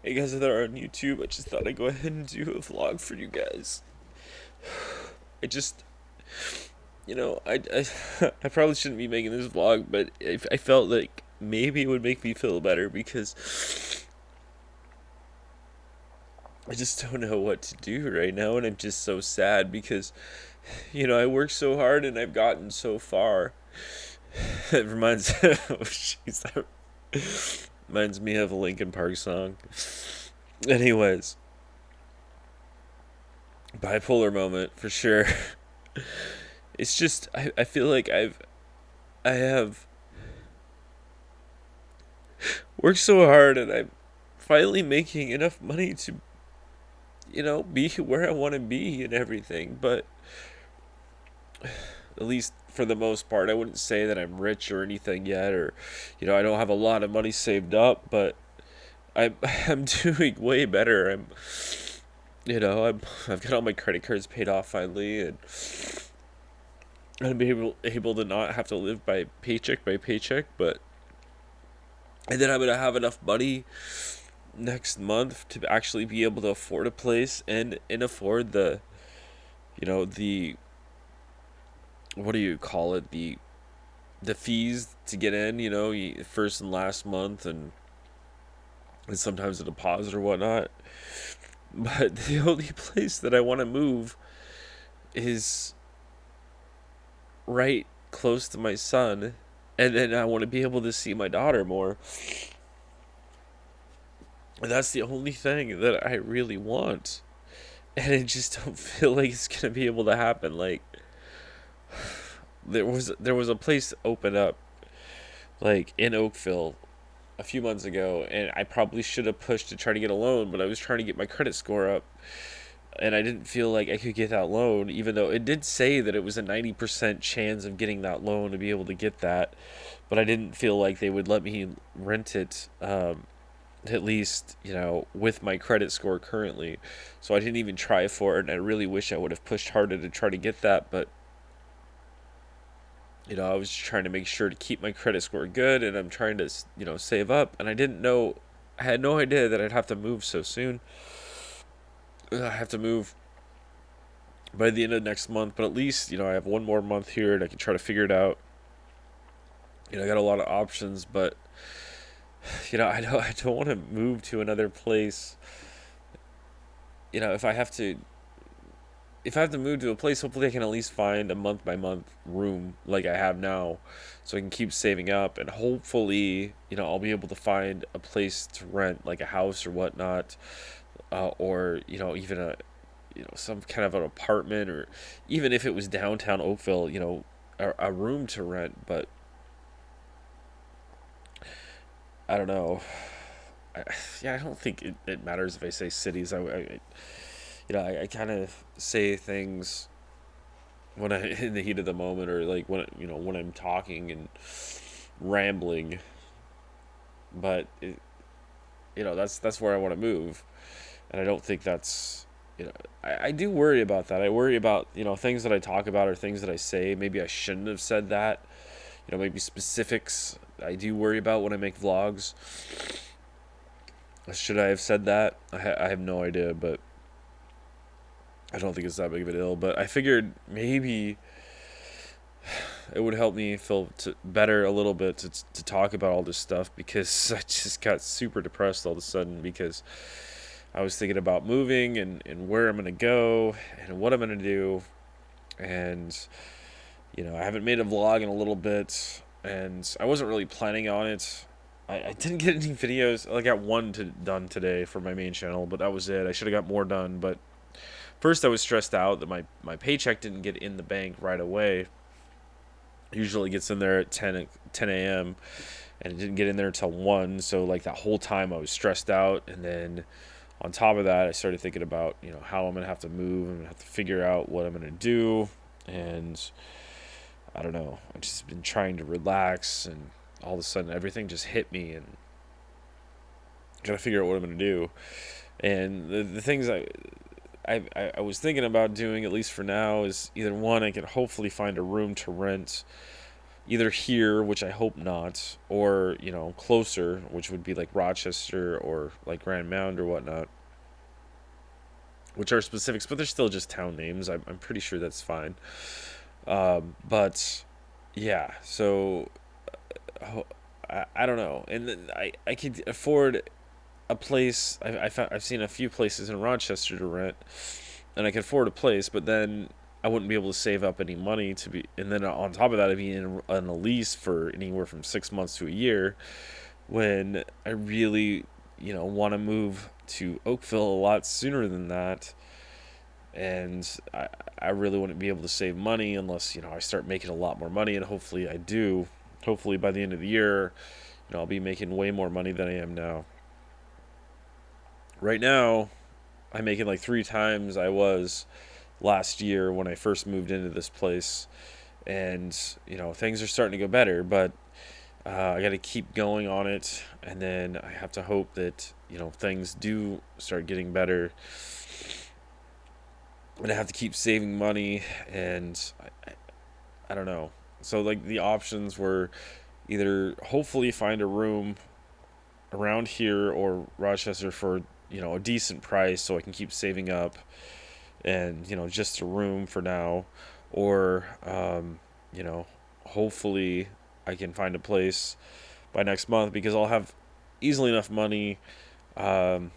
Hey guys that are on YouTube, I just thought I'd go ahead and do a vlog for you guys. I just, I probably shouldn't be making this vlog, but I felt like maybe it would make me feel better because I just don't know what to do right now, and I'm just so sad because, I worked so hard and I've gotten so far. It reminds, oh jeez, that reminds me of a Linkin Park song. Anyways, bipolar moment for sure. It's just I feel like I have worked so hard and I'm finally making enough money to be where I want to be and everything, but at least for the most part I wouldn't say that I'm rich or anything yet, or I don't have a lot of money saved up, but I'm I'm doing way better. I've got all my credit cards paid off finally, and I'm able to not have to live by paycheck, but and then I'm gonna have enough money next month to actually be able to afford a place and afford the what do you call it, the fees to get in, first and last month, and sometimes a deposit or whatnot. But the only place that I want to move is right close to my son, and then I want to be able to see my daughter more. And that's the only thing that I really want, and I just don't feel like it's gonna be able to happen. Like there was a place open up like in Oakville a few months ago, and I probably should have pushed to try to get a loan, but I was trying to get my credit score up, and I didn't feel like I could get that loan, even though it did say that it was a 90% chance of getting that loan to be able to get that, but I didn't feel like they would let me rent it. At least with my credit score currently, so I didn't even try for it, and I really wish I would have pushed harder to try to get that, but I was just trying to make sure to keep my credit score good, and I'm trying to, save up. And I had no idea that I'd have to move so soon. I have to move by the end of next month, but at least, I have one more month here and I can try to figure it out. I got a lot of options, but, I don't want to move to another place. You know, if I have to if I have to move to a place, hopefully I can at least find a month by month room like I have now, so I can keep saving up, and hopefully, I'll be able to find a place to rent, like a house or whatnot, or even some kind of an apartment, or even if it was downtown Oakville, a room to rent. But I don't know. I, yeah, I don't think it matters if I say cities. I kind of say things when I in the heat of the moment, or like when I'm talking and rambling. But that's where I want to move, and I don't think that's I do worry about that. I worry about things that I talk about or things that I say. Maybe I shouldn't have said that. Maybe specifics. I do worry about when I make vlogs. Should I have said that? I have no idea, but I don't think it's that big of a deal. But I figured maybe it would help me feel better a little bit to talk about all this stuff, because I just got super depressed all of a sudden because I was thinking about moving, and where I'm going to go and what I'm going to do. And, I haven't made a vlog in a little bit, and I wasn't really planning on it. I didn't get any videos. I got one done today for my main channel, but that was it. I should have got more done. But first, I was stressed out that my paycheck didn't get in the bank right away. Usually gets in there at 10 a.m. and it didn't get in there until 1. So like that whole time I was stressed out, and then on top of that I started thinking about how I'm gonna have to move. I'm gonna have to figure out what I'm gonna do, and I don't know. I've just been trying to relax, and all of a sudden everything just hit me, and I gotta figure out what I'm gonna do. And the things I was thinking about doing, at least for now, is either one, I can hopefully find a room to rent either here, which I hope not, or closer, which would be like Rochester or like Grand Mound or whatnot, which are specifics, but they're still just town names. I'm pretty sure that's fine. But yeah, so I don't know, and then I could afford a place. I've seen a few places in Rochester to rent, and I could afford a place, but then I wouldn't be able to save up any money to be, and then on top of that, I'd be in a lease for anywhere from 6 months to a year. When I really, want to move to Oakville a lot sooner than that, and I really wouldn't be able to save money unless I start making a lot more money, and hopefully I do. Hopefully by the end of the year, I'll be making way more money than I am now. Right now, I'm making like 3 times I was last year when I first moved into this place, and things are starting to go better, but I got to keep going on it, and then I have to hope that things do start getting better, and I have to keep saving money, and I don't know. So like the options were either hopefully find a room around here or Rochester for a decent price so I can keep saving up, and just a room for now, or you know hopefully I can find a place by next month, because I'll have easily enough money um,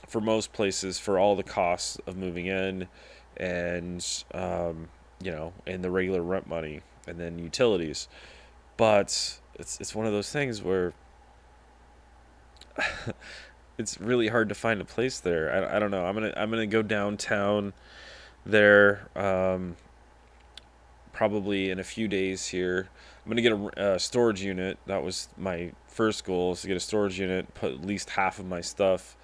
for most places for all the costs of moving in, and and the regular rent money, and then utilities. But it's one of those things where it's really hard to find a place there. I don't know. I'm gonna go downtown there, probably in a few days here. I'm gonna get a storage unit. That was my first goal, is to get a storage unit, put at least half of my stuff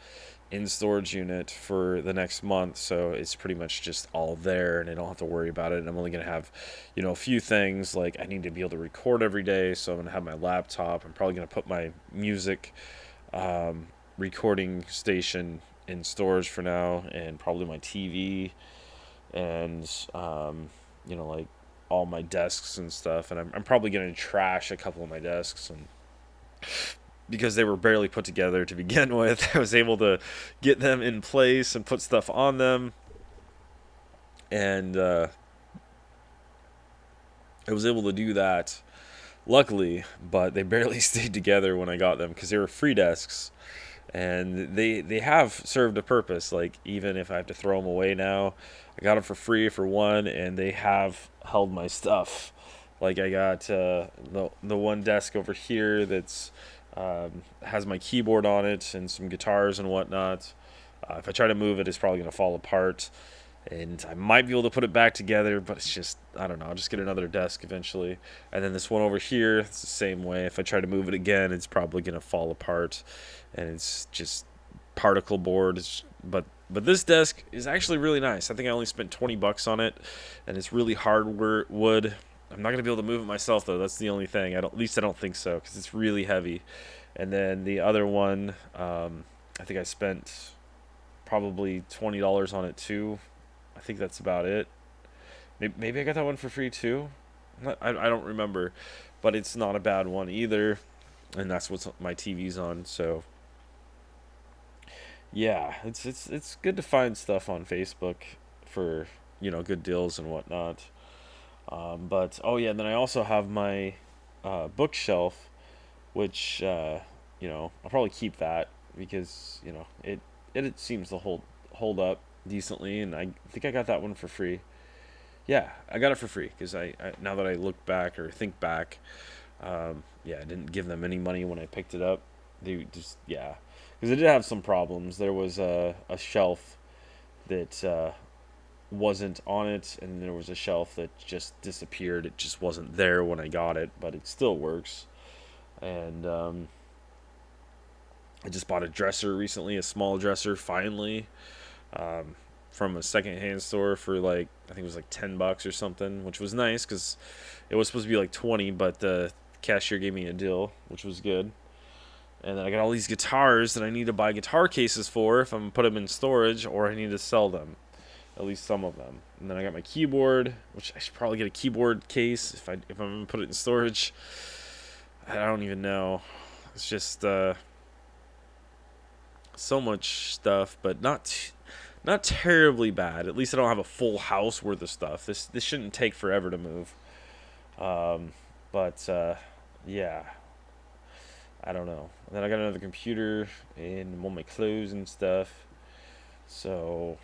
in storage unit for the next month, so it's pretty much just all there, and I don't have to worry about it. And I'm only gonna have, a few things, like I need to be able to record every day, so I'm gonna have my laptop. I'm probably gonna put my music recording station in storage for now, and probably my TV, and like all my desks and stuff. And I'm probably gonna trash a couple of my desks, and because they were barely put together to begin with, I was able to get them in place and put stuff on them, and I was able to do that, luckily. But they barely stayed together when I got them, because they were free desks, and they have served a purpose. Like, even if I have to throw them away now, I got them for free for one, and they have held my stuff. Like, I got the one desk over here that's has my keyboard on it and some guitars and whatnot. If I try to move it, it's probably going to fall apart, and I might be able to put it back together, but it's just, I don't know. I'll just get another desk eventually. And then this one over here, it's the same way. If I try to move it again, it's probably going to fall apart, and it's just particle board. But this desk is actually really nice. I think I only spent $20 on it, and it's really hard wood. I'm not gonna be able to move it myself though. That's the only thing. At least I don't think so, because it's really heavy. And then the other one, I think I spent probably $20 on it too. I think that's about it. Maybe I got that one for free too. I don't remember, but it's not a bad one either. And that's what my TV's on. So yeah, it's good to find stuff on Facebook for good deals and whatnot. But oh yeah, then I also have my bookshelf, which I'll probably keep that, because it seems to hold up decently, and I think I got that one for free. Yeah, I got it for free, because I now that I look back or think back, yeah, I didn't give them any money when I picked it up. They just, yeah, because it did have some problems. There was a shelf that wasn't on it, and there was a shelf that just disappeared. It just wasn't there when I got it, but it still works. And I just bought a dresser recently, a small dresser, finally, um, from a secondhand store for, like, I think it was like $10 or something, which was nice, because it was supposed to be like 20, but the cashier gave me a deal, which was good. And then I got all these guitars that I need to buy guitar cases for if I'm gonna put them in storage, or I need to sell them. at least some of them. And then I got my keyboard, which I should probably get a keyboard case if I'm gonna put it in storage. I don't even know. It's just so much stuff, but not terribly bad. At least I don't have a full house worth of stuff. This shouldn't take forever to move. But yeah, I don't know. And then I got another computer and all my clothes and stuff. So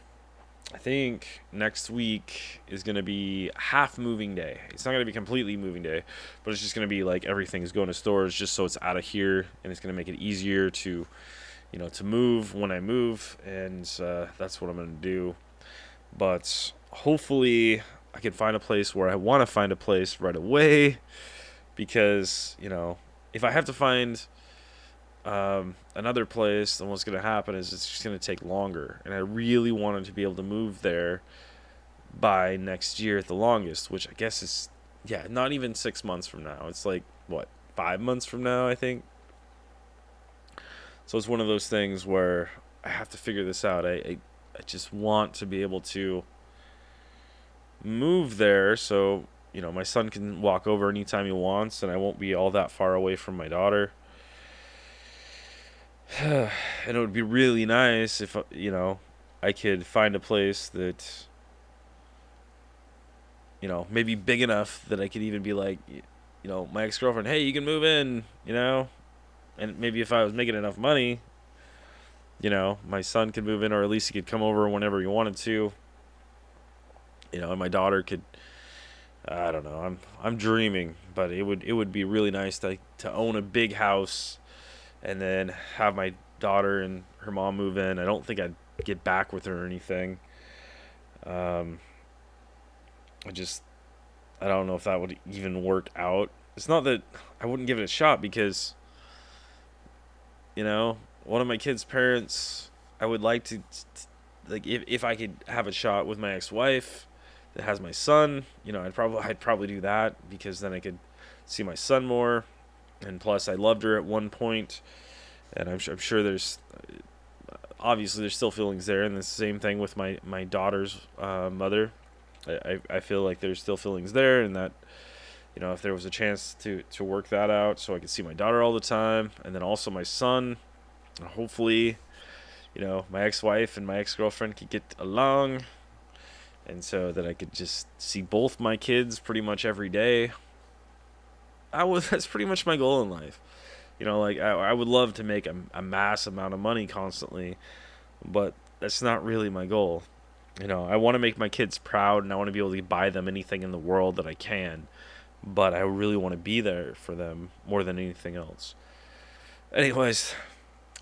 I think next week is going to be half moving day. It's not going to be completely moving day, but it's just going to be like everything's going to storage just so it's out of here, and it's going to make it easier to, to move when I move, and that's what I'm going to do. But hopefully I can find a place where I want to find a place right away, because, if I have to find another place, then what's going to happen is it's just going to take longer. And I really wanted to be able to move there by next year at the longest, which I guess is, not even 6 months from now. It's like, 5 months from now, I think. So it's one of those things where I have to figure this out. I just want to be able to move there so, my son can walk over anytime he wants, and I won't be all that far away from my daughter. And it would be really nice if, I could find a place that, maybe big enough that I could even be like, my ex-girlfriend, hey, you can move in, and maybe if I was making enough money, my son could move in, or at least he could come over whenever he wanted to, and my daughter could, I don't know, I'm dreaming, but it would be really nice to own a big house and then have my daughter and her mom move in. I don't think I'd get back with her or anything. I don't know if that would even work out. It's not that I wouldn't give it a shot, because, one of my kids' parents, I would like to like, if I could have a shot with my ex-wife that has my son, I'd probably do that, because then I could see my son more. And plus, I loved her at one point, and I'm sure there's obviously there's still feelings there. And the same thing with my daughter's mother. I feel like there's still feelings there, and that, if there was a chance to work that out so I could see my daughter all the time, and then also my son, hopefully, my ex-wife and my ex-girlfriend could get along, and so that I could just see both my kids pretty much every day. That's pretty much my goal in life. I would love to make a mass amount of money constantly, but that's not really my goal. I want to make my kids proud, and I want to be able to buy them anything in the world that I can, but I really want to be there for them more than anything else. Anyways,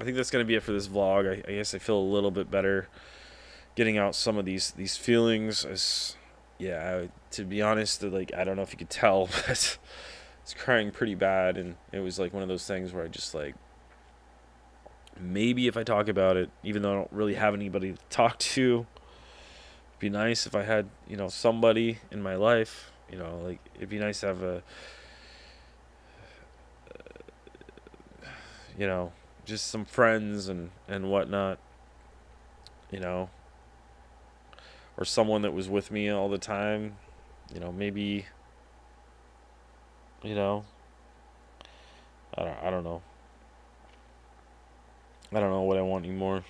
I think that's going to be it for this vlog. I guess I feel a little bit better getting out some of these feelings. To be honest, I don't know if you could tell, but I was crying pretty bad, and it was like one of those things where I just maybe if I talk about it, even though I don't really have anybody to talk to, it'd be nice if I had, somebody in my life, it'd be nice to have just some friends and whatnot, or someone that was with me all the time, maybe, I don't know. I don't know what I want anymore.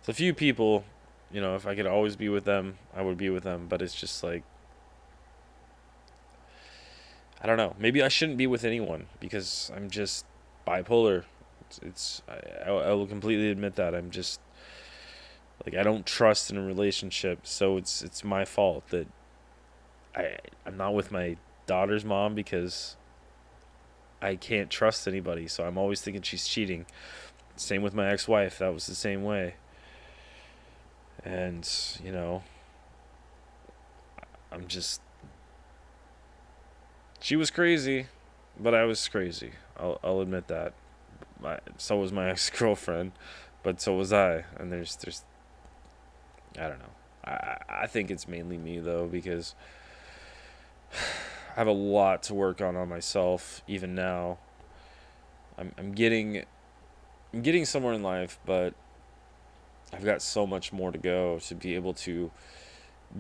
It's a few people, if I could always be with them, I would be with them. But it's just I don't know. Maybe I shouldn't be with anyone, because I'm just bipolar. I will completely admit that. I'm just, I don't trust in a relationship. So it's my fault that I'm not with my daughter's mom, because I can't trust anybody, so I'm always thinking she's cheating. Same with my ex-wife, that was the same way. And, I'm just, she was crazy, but I was crazy. I'll admit that. So was my ex-girlfriend, but so was I. And there's I don't know. I think it's mainly me, though, because I have a lot to work on myself even now. I'm getting somewhere in life, but I've got so much more to go to be able to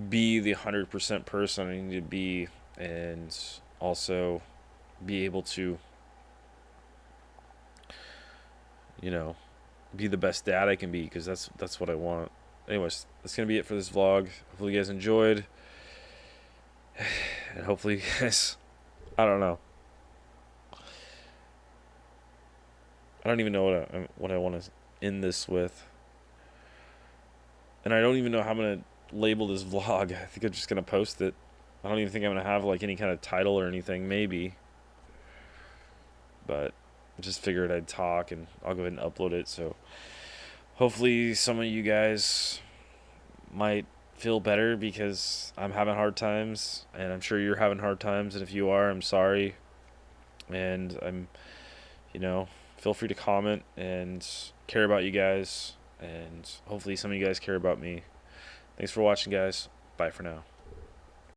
be the 100% person I need to be, and also be able to, you know, be the best dad I can be, because that's what I want. Anyways, that's gonna be it for this vlog. Hopefully you guys enjoyed, and hopefully you guys, I don't know, I don't even know what I want to end this with, and I don't even know how I'm gonna label this vlog. I think I'm just gonna post it. I don't even think I'm gonna have like any kind of title or anything, maybe, but I just figured I'd talk, and I'll go ahead and upload it. So hopefully some of you guys might feel better, because I'm having hard times, and I'm sure you're having hard times, and if you are, I'm sorry. And I'm, feel free to comment and care about you guys, and hopefully some of you guys care about me. Thanks for watching, guys. Bye for now.